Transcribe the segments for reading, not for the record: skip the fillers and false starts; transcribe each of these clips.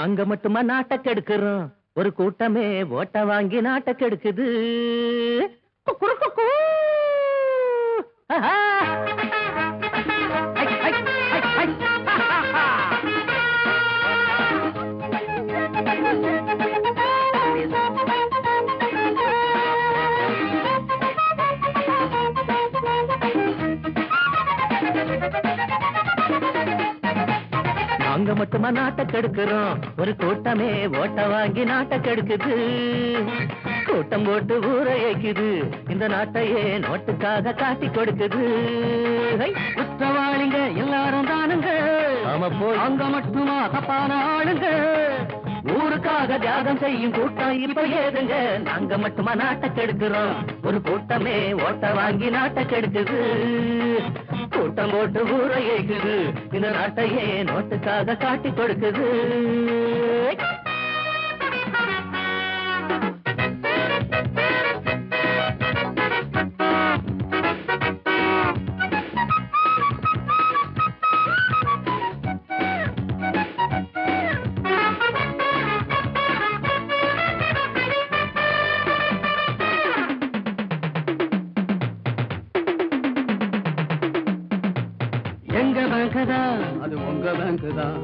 அங்க மட்டுமா நாட்டை கெடுக்கிறோம், ஒரு கூட்டமே ஓட்ட வாங்கி நாட்டை கெடுக்குது. அங்க மட்டுமா நாட்டை கெடுக்கிறோம், ஒரு கூட்டமே ஓட்ட வாங்கி நாட்டை கெடுக்குது. கூட்டம் போட்டு ஊரை ஏக்குது, இந்த நாட்டையே நோட்டுக்காக காட்டி கொடுக்குது. குற்றவாளிங்க எல்லாரும் தானுங்க, ஆமா போய் அங்க மட்டுமா தப்பான ஆளுங்க. ஊருக்காக தியாகம் செய்யும் கூட்டம் இப்ப ஏதுங்க. நாங்க மட்டுமா நாட்டை கெடுக்கிறோம், ஒரு கூட்டமே ஓட்ட வாங்கி நாட்டை கெடுக்குது. கூட்டம் போட்டு ஊரை ஏக்குது, இந்த நாட்டையே நோட்டுக்காக காட்டி கொடுக்குது. எங்க பேங்க் தான் அது உங்க பேங்க் தான்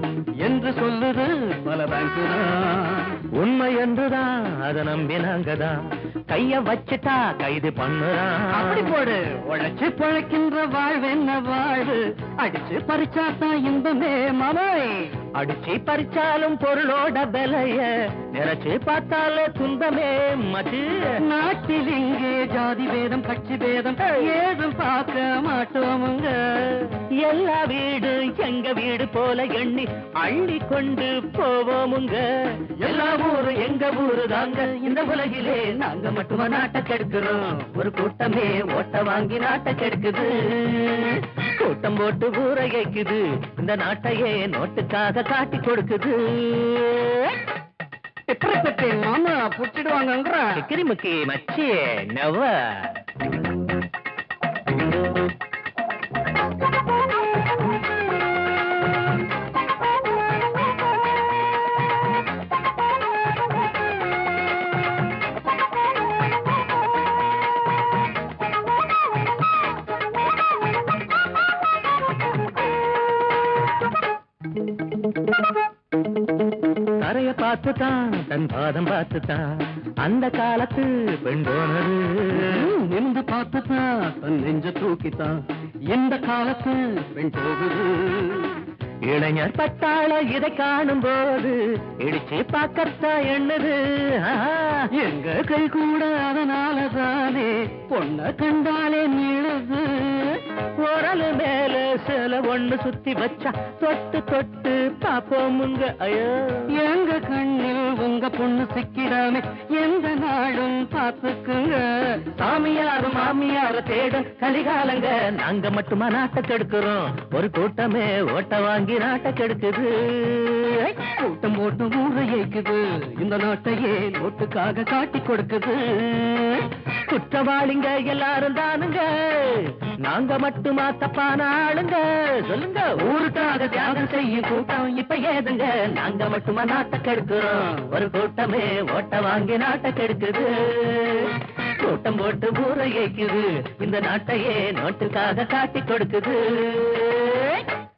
என்று சொல்லுது பல பேங்க் தான். உண்மை என்றுதான் அதை நம்பினாங்கதான், கைய வச்சுட்டா கைது பண்ணுறான். அப்படி போடு, உழைச்சு பழைக்கின்ற வாழ்வு என்ன வாழ்வு, அடிச்சு பறிச்சாத்தான் இன்பமே மாமாய். அடிச்சு பறிச்சாலும் பொருளோட விலைய நினைச்சு பார்த்தாலே துன்பமே மது. நாட்டில் இங்கே ஜாதி பேதம் கட்சி பேதம் ஏதும் பார்க்க மாட்டோமுங்க. எல்லா வீடு எங்க வீடு போல எண்ணி அள்ளி கொண்டு போவோமுங்க. எல்லா ஊரு எங்க ஊரு தாங்க, இந்த உலகிலே நாங்க மட்டுமா நாட்டை கெடுக்கிறோம், ஒரு கூட்டமே ஓட்ட வாங்கி நாட்டை கெடுக்குது. கூட்டம் போட்டு ஊரை ஏக்குது, இந்த நாட்டையே நோட்டுக்காக காட்டி கொடுக்குது. மாமா புடிச்சிடுவாங்க கிரிமுக்கி மச்சி நவ. கரைய பார்த்துதான் தன் பாதம் பார்த்துதான் அந்த காலத்து பெண் போனது. நின்று பார்த்துதான் தன் நெஞ்ச தூக்கித்தான் இந்த காலத்து பெண் போகுது. இளைஞர் பட்டாள இதை காணும் போது இடிச்சு பார்க்கத்தா எண்ணுது. எங்க கை கூட அதனாலதானே பொண்ண கண்டாலே நீளுது. உரலு மேல சில ஒண்ணு சுத்தி வச்சா தொட்டு தொட்டு பாப்போமுங்க. ஐயோ எங்க கண்ணில் உங்க பொண்ணு சிக்கிடாமே எந்த நாளும் பார்த்துக்குங்க. சாமியாரு மாமியார தேடும் கலிகாலங்க, நாங்க மட்டுமா நாட்டை கெடுக்கிறோம், ஒரு கூட்டமே ஓட்ட வாங்கி நாட்டை கெடுக்குது. கூட்டம் போட்டு ஊரை ஏக்குது, இந்த நாட்டையே நோட்டுக்காக காட்டி கொடுக்குது. குற்றவாளிங்க எல்லாரும் தானுங்க, நாங்க மட்டுமா தப்பான ஆளுங்க. சொல்லுங்க, ஊருக்காக தியாகம் செய்யும் கூட்டம் இப்ப ஏதுங்க. நாங்க மட்டுமா நாட்டை கெடுக்கிறோம், ஒரு கூட்டமே ஓட்ட வாங்கி நாட்டை கெடுக்குது. கூட்டம் போட்டு ஊரை ஏக்குது, இந்த நாட்டையே நோட்டுக்காக காட்டி கொடுக்குது.